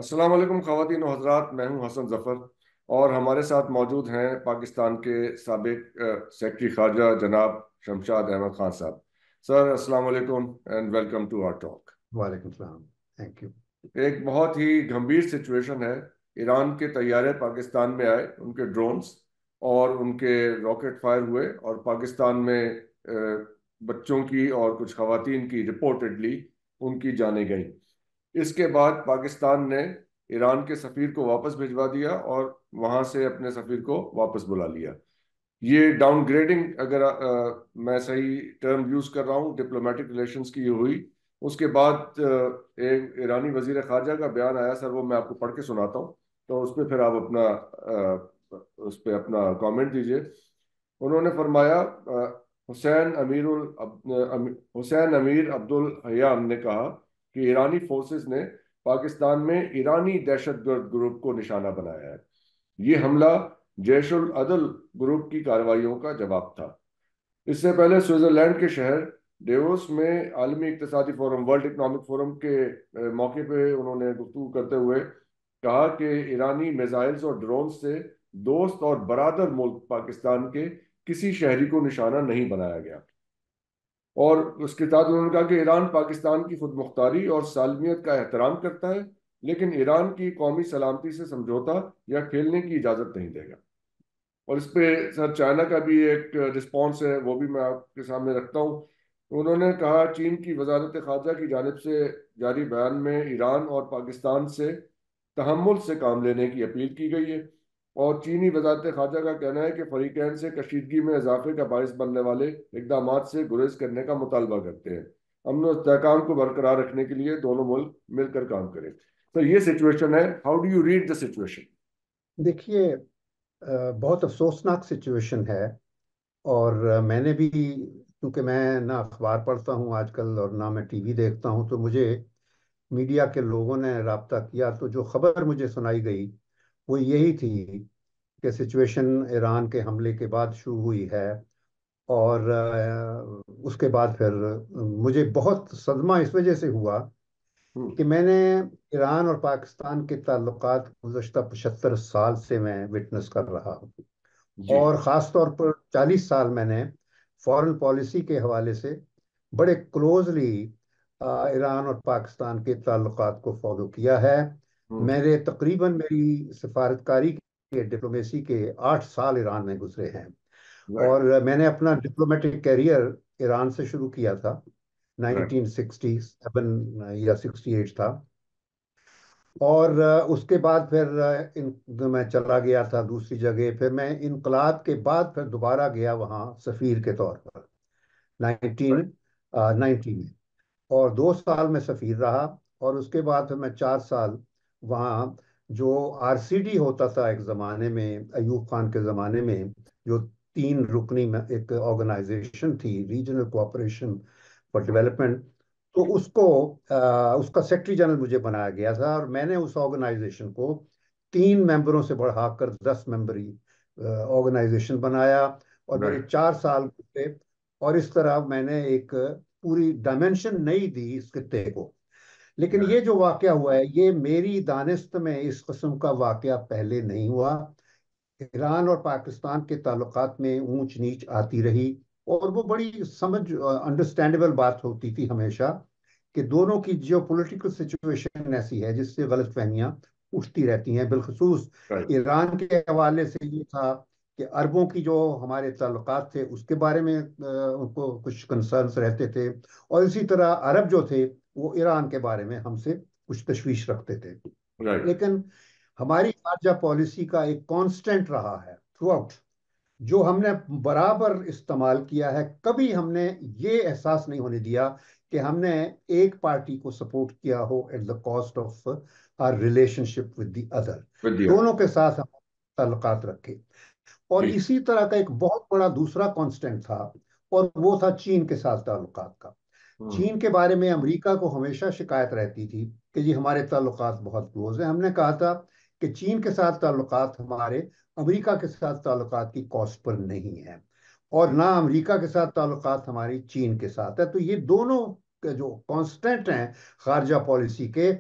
अस्सलाम वालेकुम ख़वातीन और हज़रात। मैं हूं हसन जफ़र और हमारे साथ मौजूद हैं पाकिस्तान के साबिक सेक्रेटरी ख़ारजा जनाब शमशाद अहमद खान साहब। सर अस्सलाम वालेकुम and welcome to our talk. वालेकुम सलाम। Thank you. एक बहुत ही गंभीर सिचुएशन है। ईरान के तैयारे पाकिस्तान में आए, उनके ड्रोन्स और उनके रॉकेट फायर हुए और पाकिस्तान में बच्चों की और कुछ ख़वातीन की रिपोर्टेडली उनकी जानें गई। इसके बाद पाकिस्तान ने ईरान के सफीर को वापस भिजवा दिया और वहां से अपने सफीर को वापस बुला लिया। ये डाउनग्रेडिंग, अगर मैं सही टर्म यूज कर रहा हूँ, डिप्लोमेटिक रिलेशंस की ये हुई। उसके बाद एक ईरानी वजीर खारजा का बयान आया सर, वो मैं आपको पढ़ के सुनाता हूँ, तो उस पर फिर आप अपना उस पर अपना कमेंट दीजिए। उन्होंने फरमाया, हुसैन अमीर अब्दुल हयाम ने कहा कि ईरानी फोर्सेस ने पाकिस्तान में ईरानी दहशतगर्द ग्रुप को निशाना बनाया है। ये हमला जैश उल अदल ग्रुप की कार्रवाइयों का जवाब था। इससे पहले स्विट्जरलैंड के शहर डेवोस में आलमी इक्तिसादी फोरम, वर्ल्ड इकोनॉमिक फोरम के मौके पे उन्होंने गुफ्तगू करते हुए कहा कि ईरानी मिसाइल्स और ड्रोन से दोस्त और बरादर मुल्क पाकिस्तान के किसी शहरी को निशाना नहीं बनाया गया। और उसके साथ उन्होंने कहा कि ईरान पाकिस्तान की खुद मुख्तारी और सालमियत का एहतराम करता है, लेकिन ईरान की कौमी सलामती से समझौता या खेलने की इजाज़त नहीं देगा। और इस पे सर चाइना का भी एक रिस्पॉन्स है, वो भी मैं आपके सामने रखता हूँ। उन्होंने कहा, चीन की वजारत खारजा की जानिब से जारी बयान में ईरान और पाकिस्तान से तहम्मुल से काम लेने की अपील की गई है। और चीनी वजारत खारजा का कहना है कि फरीकैन से कशीदगी में इजाफे का बायस बनने वाले इकदाम से गुरेज करने का मुतालबा करते हैं। अमन और इस्तेहकाम को बरकरार रखने के लिए दोनों मुल्क मिलकर काम करें। तो ये सिचुएशन है। How do you read the situation? देखिए, बहुत अफसोसनाक सिचुएशन है। और मैंने भी, क्योंकि मैं ना अखबार पढ़ता हूँ आजकल और ना मैं टीवी देखता हूँ, तो मुझे मीडिया के लोगों ने राब्ता किया, तो जो खबर मुझे सुनाई गई वो यही थी कि सिचुएशन ईरान के हमले के बाद शुरू हुई है। और उसके बाद फिर मुझे बहुत सदमा इस वजह से हुआ हम्म। कि मैंने ईरान और पाकिस्तान के ताल्लुकात गुज़श्ता 75 साल से मैं विटनेस कर रहा हूँ। जी। और ख़ास तौर पर 40 साल मैंने फॉरेन पॉलिसी के हवाले से बड़े क्लोजली ईरान और पाकिस्तान के ताल्लुकात को फॉलो किया है। हम्म। मेरी सिफारतकारी के डिप्लोमेसी के 8 साल ईरान में गुजरे हैं। राइट। और मैंने अपना डिप्लोमेटिक कैरियर ईरान से शुरू किया था। राइट। 1967 या 68 था। और उसके बाद फिर मैं चला गया था दूसरी जगह। फिर मैं इनकलाब के बाद फिर दोबारा गया वहाँ सफ़ीर के तौर पर राइट। 1990 में। और 2 साल में सफ़ीर रहा। और उसके बाद फिर मैं 4 साल वहाँ, जो आरसीडी होता था एक ज़माने में, अयूब खान के ज़माने में, जो 3 रुकनी में एक ऑर्गेनाइजेशन थी, रीजनल कोऑपरेशन फॉर डेवलपमेंट। तो उसका सेक्रेटरी जनरल मुझे बनाया गया था। और मैंने उस ऑर्गेनाइजेशन को 3 मेंबरों से बढ़ाकर 10 मेंबरी ऑर्गेनाइजेशन बनाया। और मेरे राइट। 4 साल गुजरे। और इस तरह मैंने एक पूरी डायमेंशन नहीं दी इस खित्ते को। लेकिन ये राइट। जो वाकया हुआ है, ये मेरी दानिस्त में इस किस्म का वाकया पहले नहीं हुआ। ईरान और पाकिस्तान के ताल्लुकात में ऊंच नीच आती रही। और वो बड़ी समझ अंडरस्टैंडेबल बात होती थी हमेशा कि दोनों की जियो पॉलिटिकल सिचुएशन ऐसी है जिससे गलत फहमियाँ उठती रहती हैं। बिलखसूस राइट। ईरान के हवाले से ये था कि अरबों की जो हमारे ताल्लुकात थे उसके बारे में उनको कुछ कंसर्न्स रहते थे। और इसी तरह अरब जो थे वो ईरान के बारे में हमसे कुछ तशवीश रखते थे। राइट। लेकिन हमारी खारजा पॉलिसी का एक कांस्टेंट रहा है थ्रू आउट, जो हमने बराबर इस्तेमाल किया है। कभी हमने ये एहसास नहीं होने दिया कि हमने एक पार्टी को सपोर्ट किया हो at the cost of our relationship with the other. Vidya. दोनों के साथ हम ताल्लुकात रखे। और ठीक। इसी तरह का एक बहुत बड़ा दूसरा कांस्टेंट था, और वो था चीन के साथ ताल्लुकात का। हम्म। चीन के बारे में अमेरिका को हमेशा शिकायत रहती थी कि जी हमारे ताल्लुकात बहुत क्लोज हैं। हमने कहा था कि चीन के साथ ताल्लुकात हमारे अमेरिका के साथ ताल्लुकात की कॉस्ट पर नहीं है। और ना अमेरिका के साथ ताल्लुकात हमारी चीन के साथ है। तो ये दोनों के जो कांस्टेंट हैं खारजा पॉलिसी के,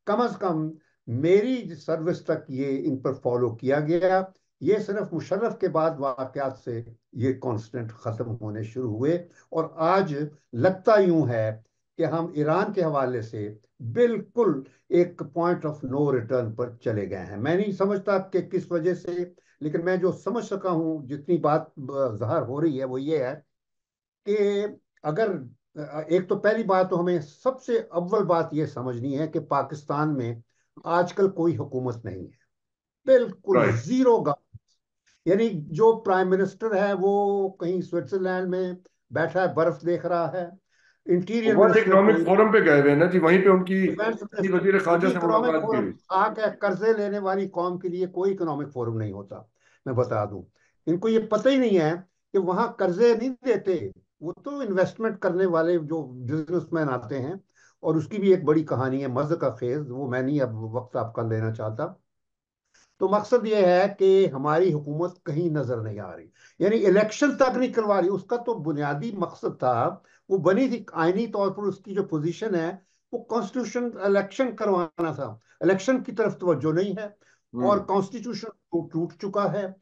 कम अज कम मेरी सर्विस तक ये इन पर फॉलो किया गया। ये सिर्फ मुशर्रफ के बाद वाकयात से ये कांस्टेंट खत्म होने शुरू हुए, और आज लगता यूं है कि हम ईरान के हवाले से बिल्कुल एक पॉइंट ऑफ नो रिटर्न पर चले गए हैं। मैं नहीं समझता कि किस वजह से, लेकिन मैं जो समझ सका हूं, जितनी बात ज़ाहिर हो रही है वो ये है कि अगर एक तो पहली बात तो हमें सबसे अव्वल बात ये समझनी है कि पाकिस्तान में आजकल कोई हुकूमत नहीं है, बिल्कुल राइट। जीरो। यानी जो प्राइम मिनिस्टर है वो कहीं स्विट्जरलैंड में बैठा है, बर्फ देख रहा है। इंटीरियर वर्ल्ड मिनिस्टर इकोनॉमिक कोई नहीं। फोरम पे गए हुए हैं ना जी, वहीं पे उनकी डिफेंस उनकी मिनिस्टर, वजीर वो जी खारजा से इकोनॉमिक मुलाकात की फोरम हुई। आके कर्जे लेने वाली कौम के लिए कोई इकोनॉमिक फोरम नहीं होता। मैं बता दूं, इनको ये पता ही नहीं है कि वहां कर्जे नहीं देते। वो तो इन्वेस्टमेंट करने वाले जो बिजनेसमैन आते हैं, और उसकी भी एक बड़ी कहानी है मजे का खेज, वो मैं नहीं अब वक्त आपका लेना चाहता। तो मकसद ये है कि हमारी हुकूमत कहीं नजर नहीं आ रही, यानी इलेक्शन तक नहीं करवा रही। उसका तो बुनियादी मकसद था, वो बनी थी आईनी तौर पर, उसकी जो पोजीशन है वो कॉन्स्टिट्यूशन इलेक्शन करवाना था। इलेक्शन की तरफ तवज्जो नहीं है, और हम्म। कॉन्स्टिट्यूशन टूट चुका है।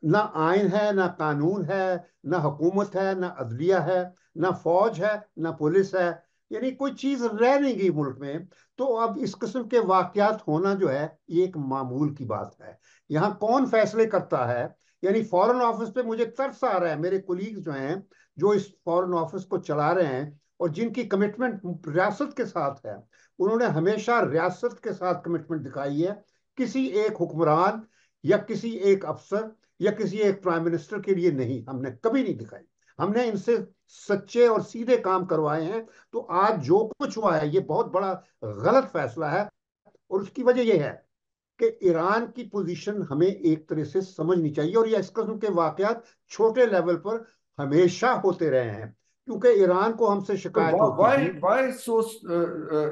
ना आइन है, ना कानून है, ना हुकूमत है, ना अदलिया है, ना फौज है, ना पुलिस है। यानी कोई चीज रह नहीं गई मुल्क में। तो अब इस किस्म के वाकयात होना जो है ये एक मामूल की बात है। यहाँ कौन फैसले करता है? यानी फॉरेन ऑफिस पे मुझे तरस आ रहा है। मेरे कोलीग जो हैं, जो इस फॉरेन ऑफिस को चला रहे हैं और जिनकी कमिटमेंट रियासत के साथ है, उन्होंने हमेशा रियासत के साथ कमिटमेंट दिखाई है, किसी एक हुक्मरान या किसी एक अफसर या किसी एक प्राइम मिनिस्टर के लिए नहीं, हमने कभी नहीं दिखाई। हमने इनसे सच्चे और सीधे काम करवाए हैं। तो आज जो कुछ हुआ है ये बहुत बड़ा गलत फैसला है, और उसकी वजह यह है कि ईरान की पोजीशन हमें एक तरह से समझनी चाहिए। और ये इस किस्म के वाकयात छोटे लेवल पर हमेशा होते रहे हैं, क्योंकि ईरान को हमसे तो शिकायत होती व्हाई थी। Why so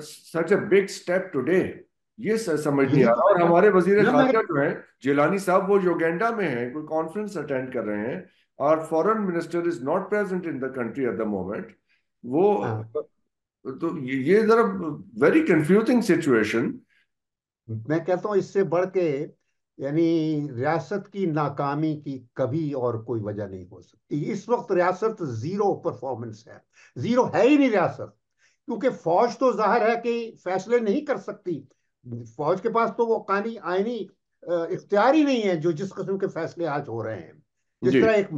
such a big step today, ये समझ नहीं यही आ तो रहा। और हमारे वजीर मैं खारजा जो है जिलानी साहब, वो योगेंडा में है, कोई कॉन्फ्रेंस अटेंड कर रहे हैं, और foreign minister is not present in the country at the moment. वो हाँ, तो ये जरा वेरी कंफ्यूजिंग सिचुएशन। मैं कहता हूँ इससे बढ़ के, यानी रियासत की नाकामी की कभी और कोई वजह नहीं हो सकती। इस वक्त रियासत जीरो परफॉर्मेंस है, जीरो है ही नहीं रियासत। क्योंकि फौज तो जाहिर है कि फैसले नहीं कर सकती। फौज के पास तो वो कानी आईनी इख्तियार ही नहीं है जो जिस किस्म के फैसले आज हो रहे हैं। जिस जी। तरह एक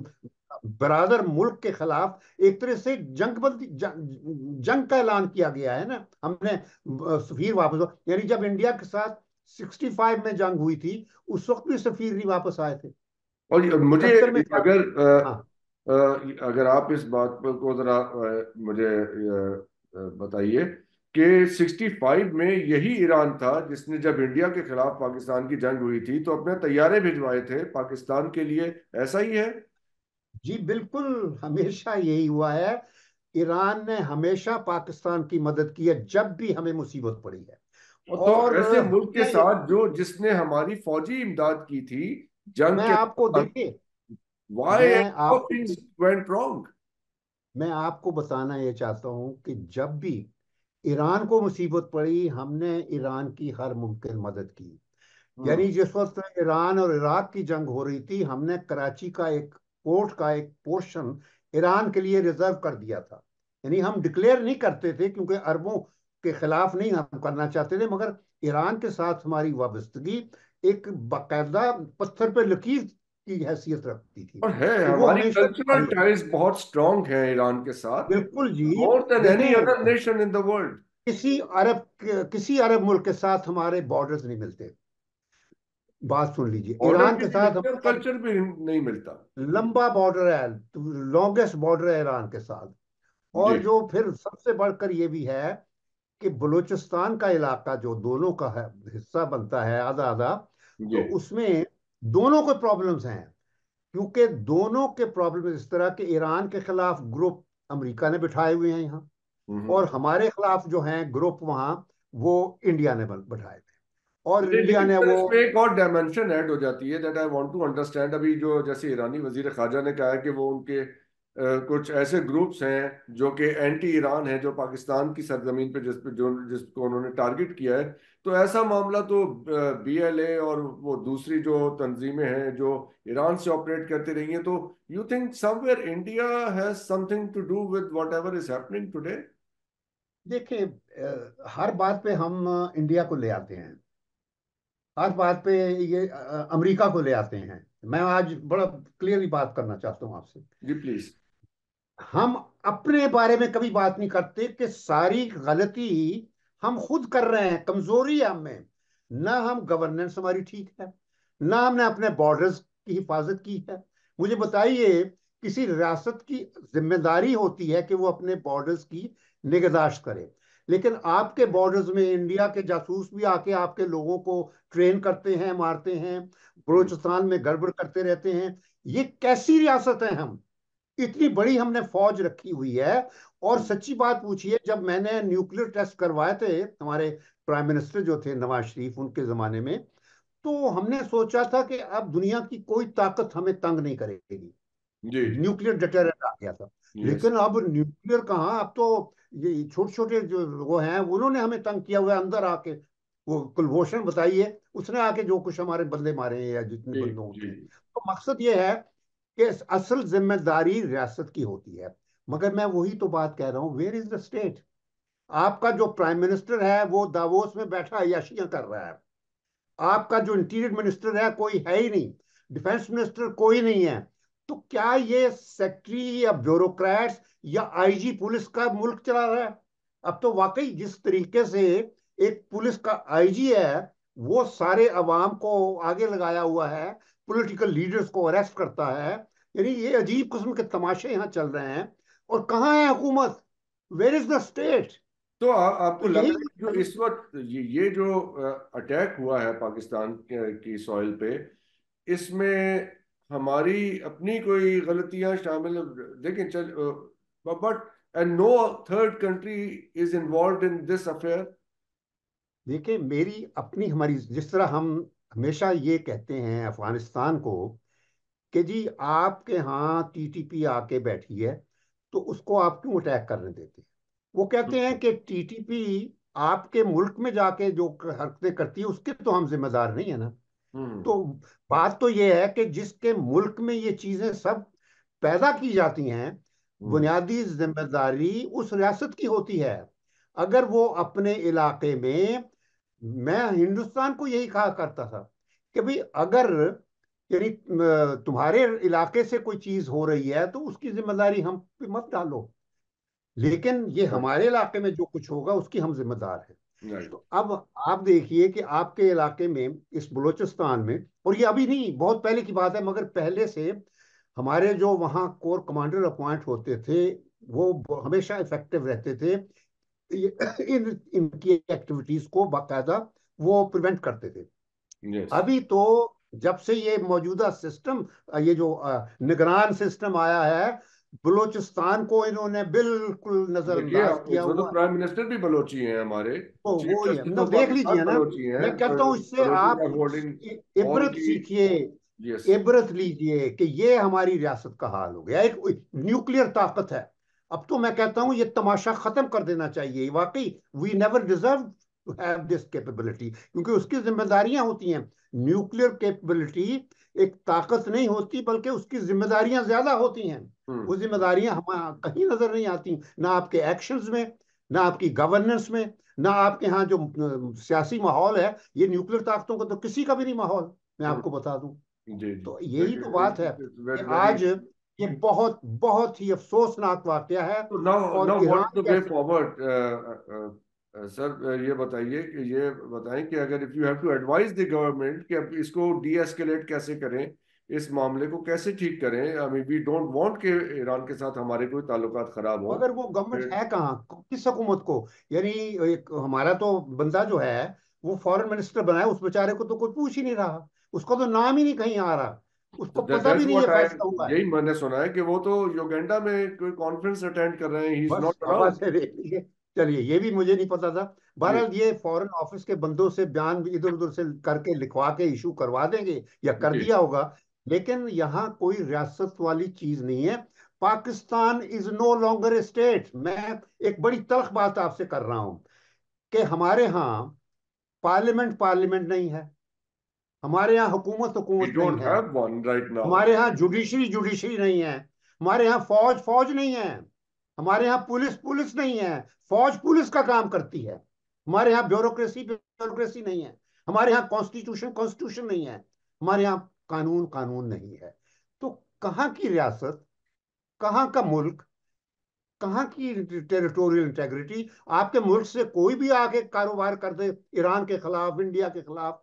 बरादर मुल्क के खिलाफ एक तरह से जंग का ऐलान किया गया है ना। हमने सफीर वापस यानी जब इंडिया के साथ 65 में जंग हुई थी, उस वक्त भी सफीर नहीं वापस आए थे। और मुझे 71 में अगर हाँ अगर आप इस बात पर को जरा मुझे बताइए कि 65 में यही ईरान था जिसने, जब इंडिया के खिलाफ पाकिस्तान की जंग हुई थी, तो अपने तैयारे भिजवाए थे पाकिस्तान के लिए, ऐसा ही है? जी, बिल्कुल हमेशा यही हुआ है। ईरान ने हमेशा पाकिस्तान की मदद की है जब भी हमें मुसीबत पड़ी है। और तो और ऐसे मुल्क के हमने साथ जो जिसने हमारी फौजी इमदाद की थी जंग मैं के आपको दौरान, देखिए व्हाई मैं आपको थिंग्स वेंट रॉन्ग? मैं आपको बताना ये चाहता हूं कि जब भी ईरान को मुसीबत पड़ी, हमने ईरान की हर मुमकिन मदद की। हम्म। यानी जिस वक्त ईरान और इराक की जंग हो रही थी, हमने कराची का एक पोर्ट का एक पोर्शन ईरान के लिए रिजर्व कर दिया था। यानी हम डिक्लेयर नहीं करते थे, क्योंकि अरबों के खिलाफ नहीं हम करना चाहते थे, मगर ईरान के साथ हमारी वाबस्तगी एक बाकायदा पत्थर पर लकीर की हैसियत रखती थी। और है, तो वो हमारी हमेशा कल्चरल निभाई है। टाइज बहुत स्ट्रांग है ईरान के साथ, बिल्कुल जी। मोर देन एनी देखें, other nation in the world. किसी अरब मुल्क के साथ हमारे बॉर्डर्स नहीं मिलते। बात सुन लीजिए, बॉर्डर ईरान भी के नहीं साथ मिलते और हमारा कल्चर भी नहीं मिलता। लंबा बॉर्डर है, लॉन्गेस्ट बॉर्डर है ईरान के साथ। जी। और जो फिर सबसे बढ़कर ये भी है कि बलूचिस्तान का इलाका जो दोनों का है, हिस्सा बनता है आधा आधा, जी। तो उसमें दोनों को प्रॉब्लम्स हैं। क्योंकि दोनों के प्रॉब्लम इस तरह के, ईरान के खिलाफ ग्रुप अमेरिका ने बिठाए हुए हैं यहाँ, और हम्म। हमारे खिलाफ जो हैं ग्रुप वहाँ, वो इंडिया ने बिठाए थे। और इंडिया लेकिन ने सर वो इसमें एक और डायमेंशन ऐड हो जाती है, that I want to understand. अभी जो जैसे ईरानी वजीर खारजा ने कहा है कि वो उनके कुछ ऐसे ग्रुप्स हैं जो कि एंटी ईरान हैं, जो पाकिस्तान की सरजमीन पे जिसको उन्होंने टारगेट किया है, तो ऐसा मामला तो BLA और वो दूसरी जो तंजीमें हैं जो ईरान से ऑपरेट करती रही हैं, तो you think somewhere India has something to do with whatever is happening today? देखिए, हर बात पे हम इंडिया को ले आते हैं, हर बात पे ये अमेरिका को ले आते हैं। मैं आज बड़ा क्लियरली बात करना चाहता हूँ आपसे। जी प्लीज। हम अपने बारे में कभी बात नहीं करते कि सारी गलती हम खुद कर रहे हैं, कमजोरी है हम में। ना हम गवर्नेंस हमारी ठीक है, ना हमने अपने बॉर्डर्स की हिफाजत की है। मुझे बताइए, किसी रियासत की जिम्मेदारी होती है कि वो अपने बॉर्डर्स की निगहदाश्त करे, लेकिन आपके बॉर्डर्स में इंडिया के जासूस भी आके आपके लोगों को ट्रेन करते हैं, मारते हैं, बलूचिस्तान में गड़बड़ करते रहते हैं। ये कैसी रियासत है हम? इतनी बड़ी हमने फौज रखी हुई है। और सच्ची बात पूछिए, जब मैंने न्यूक्लियर टेस्ट करवाए थे, हमारे प्राइम मिनिस्टर जो थे नवाज शरीफ, उनके जमाने में, तो हमने सोचा था कि अब दुनिया की कोई ताकत हमें तंग नहीं करेगी। जी जी। न्यूक्लियर डिटरेंट आ गया था। यस। लेकिन अब न्यूक्लियर कहाँ, अब तो ये छोटे छोटे जो वो हैं उन्होंने हमें तंग किया हुआ है अंदर आके। वो कुलभूषण बताइए, उसने आके जो कुछ हमारे बंदे मारे हैं या जितने जी बंदों जी के हैं। जी। तो मकसद ये है कि असल जिम्मेदारी रियासत की होती है। मगर मैं वही तो बात कह रहा हूँ, वेयर इज द स्टेट? आपका जो प्राइम मिनिस्टर है वो दावोस में बैठा अय्याशियां कर रहा है। आपका जो इंटीरियर मिनिस्टर है कोई है ही नहीं, डिफेंस मिनिस्टर कोई नहीं है। तो क्या ये सेक्रेटरी या ब्यूरोक्रेट्स या आईजी पुलिस का मुल्क चला रहा है? अब तो वाकई जिस तरीके से एक पुलिस का आईजी है, वो सारे अवाम को आगे लगाया हुआ है, पॉलिटिकल लीडर्स को अरेस्ट करता है, यानी ये अजीब किस्म के तमाशे यहाँ चल रहे हैं। और कहाँ है हुकूमत? Where is the state? तो तो आपको लग यही रहा है कि जो इस वक्त ये जो अटैक हुआ है पाकिस्तान की सॉइल पे, इसमें हमारी अपनी कोई गलतियां शामिल? देखें चल, but and no third country is involve in this affair. देखिए, मेरी अपनी, हमारी, जिस तरह हम हमेशा ये कहते हैं अफगानिस्तान को कि जी आपके यहाँ टीटीपी आके बैठी है, तो उसको आप क्यों अटैक करने देते हैं? वो कहते हैं कि टीटीपी आपके मुल्क में जाके जो हरकतें करती है उसके तो हम जिम्मेदार नहीं है ना। हम्म तो बात तो ये है कि जिसके मुल्क में ये चीजें सब पैदा की जाती हैं, हम्म। बुनियादी जिम्मेदारी उस रियासत की होती है। अगर वो अपने इलाके में, मैं हिंदुस्तान को यही कहा करता था कि भाई अगर, यानी तुम्हारे इलाके से कोई चीज हो रही है तो उसकी जिम्मेदारी हम पे मत डालो, लेकिन ये हमारे इलाके में जो कुछ होगा उसकी हम जिम्मेदार हैं। राइट। तो अब आप देखिए कि आपके इलाके में, इस बलूचिस्तान में, और ये अभी नहीं बहुत पहले की बात है, मगर पहले से हमारे जो वहाँ कोर कमांडर अपॉइंट होते थे वो हमेशा इफेक्टिव रहते थे। इनकी एक्टिविटीज को बाकायदा वो प्रिवेंट करते थे। यस। अभी तो जब से ये मौजूदा सिस्टम, ये जो निगरान सिस्टम आया है, बलूचिस्तान को इन्होंने बिल्कुल देखिए, नजरअंदाज किया इसमें तो हुआ है। प्राइम मिनिस्टर भी बलोची हैं हमारे। तो चीफ वो ही है जस्टिस ना, ऑफ देख लीजिए पाकिस्तान ना। बलोची हैं। मैं कहता हूँ इससे बलोचीज आप आर होल्डिंग ऑल इबरत की। सीखिए, यस। इबरत लीजिए कि ये हमारी रियासत का हाल हो गया। एक न्यूक्लियर ताकत है। अब तो मैं कहता हूँ ये तमाशा खत्म कर देना चाहिए वाकई। We never deserve to have this capability, क्योंकि उसकी जिम्मेदारियां होती हैं। न्यूक्लियर कैपेबिलिटी एक ताकत नहीं होती, बल्कि उसकी जिम्मेदारियां ज्यादा होती हैं। वो हम्म। जिम्मेदारियां हम कहीं नजर नहीं आती, ना आपके एक्शंस में, ना आपकी गवर्नेंस में, ना आपके यहाँ जो सियासी माहौल है। ये न्यूक्लियर ताकतों का तो किसी का भी नहीं माहौल, मैं हम्म। आपको बता दूं। जी जी। तो यही तो बात है देखिए, कि वेरी वेरी। आज ये बहुत बहुत ही अफसोसनाक वाकया है। तो नाउ और now what Iran the way कैसे, फॉरवर्ड? सर, ये बताइए कि ये बताएं कि अगर if you have to advice the government कि अब इसको डी एस्केलेट कैसे करें, इस मामले को कैसे ठीक करें? I mean we don't want कि ईरान के साथ हमारे कोई ताल्लुकात खराब हो। मगर वो गवर्नमेंट है कहाँ, किस हुकूमत को? यानी एक हमारा तो बंदा जो है वो फॉरेन मिनिस्टर बना है, उस बेचारे को तो कोई पूछ ही नहीं रहा, उसका तो नाम ही नहीं कहीं आ रहा, तो उसको पता भी दैट्स नहीं ये व्हाट आई, फैसला हुआ है। यही मैंने सुना है कि वो तो युगांडा में कोई कॉन्फ्रेंस अटेंड कर रहे हैं, ही इज बस नॉट आवाज अराउंड। से देख लीजिए। चलिए, ये भी मुझे नहीं पता था। जी बहरहाल ये फॉरेन ऑफिस के बंदों से बयान भी इधर उधर से करके लिखवा के इशू करवा देंगे या कर जी। दिया होगा। लेकिन यहाँ कोई रियासत वाली चीज नहीं है। Pakistan is no longer a state. मैं एक बड़ी तल्ख बात आपसे कर रहा हूँ कि हमारे यहाँ पार्लियामेंट पार्लियामेंट नहीं है, हमारे यहाँ हुकूमत वी हुकूमत नहीं डोंट है, हैव वन राइट नाउ। हमारे यहाँ जुडिशरी जुडिशरी नहीं है, हमारे यहाँ फौज फौज नहीं है, हमारे यहाँ पुलिस पुलिस नहीं है, फौज पुलिस का काम करती है, हमारे यहाँ ब्यूरोक्रेसी ब्यूरोक्रेसी नहीं है, हमारे यहाँ कॉन्स्टिट्यूशन कॉन्स्टिट्यूशन नहीं है, हमारे यहाँ कानून कानून नहीं है। तो कहाँ की रियासत, कहाँ का मुल्क, कहाँ की टेरिटोरियल इंटेग्रिटी? आपके मुल्क से कोई भी आके कारोबार कर दे, ईरान के खिलाफ, इंडिया के खिलाफ,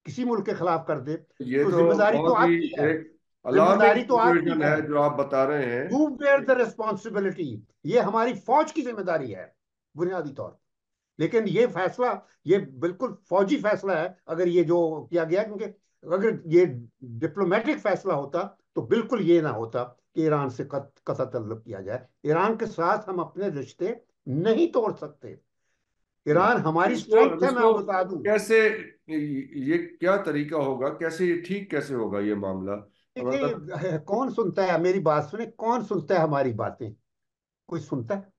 किसी मुल्क के खिलाफ कर दे, ये तो तो जिम्मेदारी तो बहुत ही आपकी है, एक अलार्मिंग जिम्मेदारी तो आपकी सिचुएशन है। है जो आप बता रहे हैं। यू बेयर द रिस्पॉन्सिबिलिटी, ये हमारी फौज की जिम्मेदारी है बुनियादी तौर पर। लेकिन ये फैसला, ये बिल्कुल फौजी फैसला है अगर ये जो किया गया, क्योंकि अगर ये डिप्लोमेटिक फैसला होता तो बिल्कुल ये ना होता कि ईरान से कतई तल्लुक किया जाए। ईरान के साथ हम अपने रिश्ते नहीं तोड़ सकते, ईरान हमारी इसको स्ट्रेंथ है, मैं इसको आपको बता दूं। कैसे, ये क्या तरीका होगा, कैसे ये ठीक कैसे होगा ये मामला, मतलब। देखिए, कौन सुनता है मेरी बात? सुने, कौन सुनता है हमारी बातें? कोई सुनता है?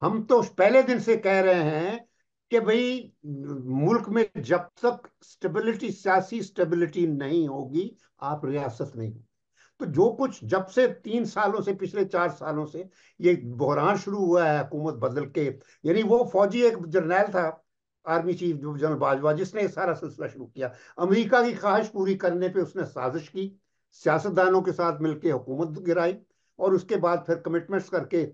हम तो पहले दिन से कह रहे हैं कि भाई मुल्क में जब तक स्टेबिलिटी, सियासी स्टेबिलिटी नहीं होगी, आप रियासत नहीं हो। तो जो कुछ जब से 3 सालों से, पिछले 4 सालों से ये बहरान शुरू हुआ है हुकूमत बदल के, यानी वो फौजी एक जर्नैल था, आर्मी चीफ जनरल बाजवा, जिसने ये सारा सिलसिला शुरू किया। अमेरिका की ख्वाहिश पूरी करने पे उसने साजिश की, सियासतदानों के साथ मिलकर हुकूमत गिराई, और उसके बाद फिर कमिटमेंट्स करके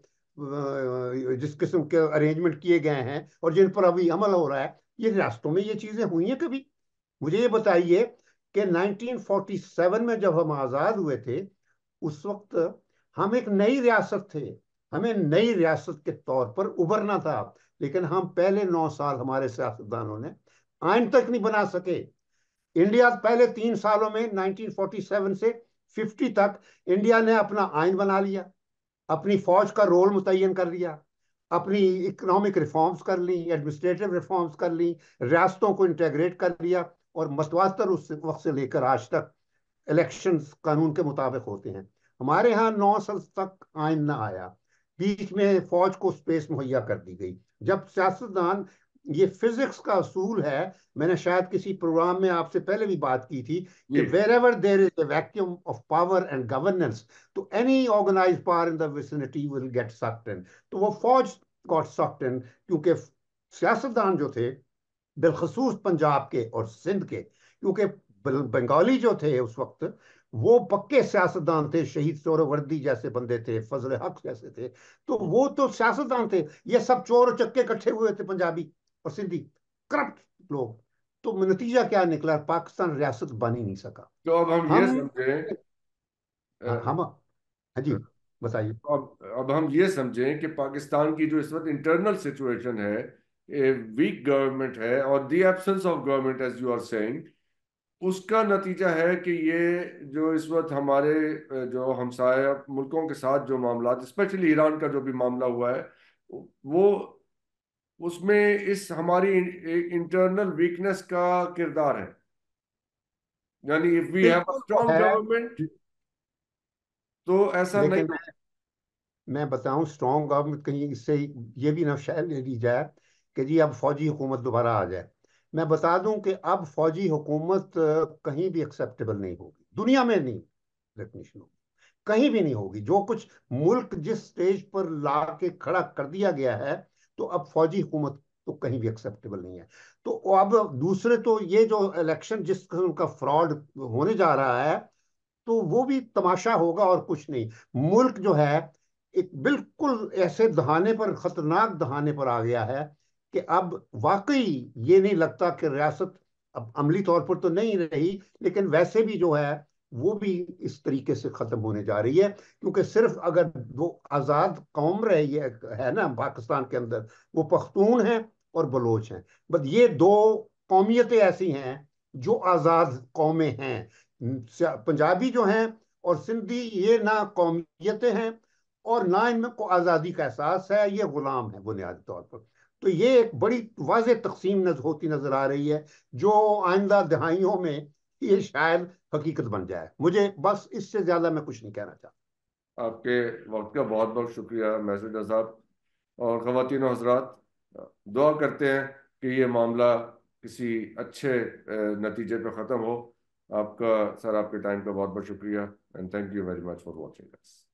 जिस किस्म के अरेंजमेंट किए गए हैं और जिन पर अभी अमल हो रहा है, ये रियासतों में ये चीजें हुई हैं कभी? मुझे ये बताइए कि 1947 में जब हम आजाद हुए थे, उस वक्त हम एक नई रियासत थे, हमें नई रियासत के तौर पर उभरना था। लेकिन हम पहले 9 साल हमारे सियासतदानों ने आइन तक नहीं बना सके। इंडिया पहले 3 सालों में 1947 से 50 तक इंडिया ने अपना आइन बना लिया, अपनी फौज का रोल मुतय्यन कर लिया, अपनी इकोनॉमिक रिफॉर्म्स कर ली, एडमिनिस्ट्रेटिव रिफॉर्म्स कर ली, रियासतों को इंटेग्रेट कर लिया, और मतवातर उस वक्त से लेकर आज तक इलेक्शंस कानून के मुताबिक होते हैं। हमारे यहाँ 9 साल तक आइन ना आया, बीच में फौज को स्पेस मुहैया कर दी गई। जब सियासतदान, ये फिजिक्स का असूल है, मैंने शायद किसी प्रोग्राम में आपसे पहले भी बात की थी कि ये wherever there is a vacuum of power and governance, तो any organize power in the vicinity will get sucked in. तो वो फौज गॉट सक्ड इन, क्योंकि सियासतदान जो थे, बिलखसूस पंजाब के और सिंध के, क्योंकि बंगाली जो थे उस वक्त, वो पक्के सियासतदान थे, शहीद सोहरावर्दी जैसे बंदे थे, फजल हक जैसे थे, तो वो तो सियासतदान थे। ये सब चोर और चक्के इकट्ठे हुए थे, पंजाबी और सिंधी, करप्ट लोग। तो नतीजा क्या निकला? पाकिस्तान रियासत बन ही नहीं सका। तो अब हम ये हम, समझें, हाँ हम, हाँ जी, बताइए। अब हम ये समझें कि पाकिस्तान की जो इस वक्त इंटरनल सिचुएशन है, वीक गवर्नमेंट है और the absence of government as you are saying, उसका नतीजा है कि ये जो इस वक्त हमारे जो हमसाया मुल्कों के साथ जो मामला, स्पेशली ईरान का जो भी मामला हुआ है, वो उसमें इस हमारी इंटरनल वीकनेस का किरदार है। यानी इफ वी हैव अ बिल्कुल वो स्ट्रांग है। गवर्नमेंट तो ऐसा नहीं लेकिन हो। मैं बताऊं, स्ट्रॉन्ग गवर्नमेंट कहीं इससे ये भी ना शायद ले ली जाए कि जी अब फौजी हुकूमत दोबारा आ जाए। मैं बता दूं कि अब फौजी हुकूमत कहीं भी एक्सेप्टेबल नहीं होगी, दुनिया में नहीं रिकग्निशन होगी, कहीं भी नहीं होगी। जो कुछ मुल्क जिस स्टेज पर ला के खड़ा कर दिया गया है, तो अब फौजी हुकूमत तो कहीं भी एक्सेप्टेबल नहीं है। तो अब दूसरे, तो ये जो इलेक्शन जिस किस्म का फ्रॉड होने जा रहा है, तो वो भी तमाशा होगा और कुछ नहीं। मुल्क जो है एक बिल्कुल ऐसे दहाने पर, खतरनाक दहाने पर आ गया है कि अब वाकई ये नहीं लगता कि रियासत अब अमली तौर पर तो नहीं रही, लेकिन वैसे भी जो है वो भी इस तरीके से खत्म होने जा रही है। क्योंकि सिर्फ अगर वो आज़ाद कौम रही है ना पाकिस्तान के अंदर, वो पख्तून हैं और बलोच हैं, बस ये दो कौमियतें ऐसी हैं जो आज़ाद कौमें हैं। पंजाबी जो हैं और सिंधी, ये ना कौमियतें हैं और ना इनमें को आज़ादी का एहसास है, ये गुलाम है बुनियादी तौर पर। तो ये एक बड़ी वाज़ेह तकसीम होती नजर आ रही है, जो आइंदा दहाइयों में ये शायद हकीकत बन जाए। मुझे बस इससे ज्यादा मैं कुछ नहीं कहना चाहता। आपके वक्त का बहुत बहुत शुक्रिया मैसूद साहब। और ख़वातीन और हज़रात, दुआ करते हैं कि ये मामला किसी अच्छे नतीजे पे ख़त्म हो। आपका सर, आपके टाइम का बहुत बहुत शुक्रिया, and thank you very much for watching us.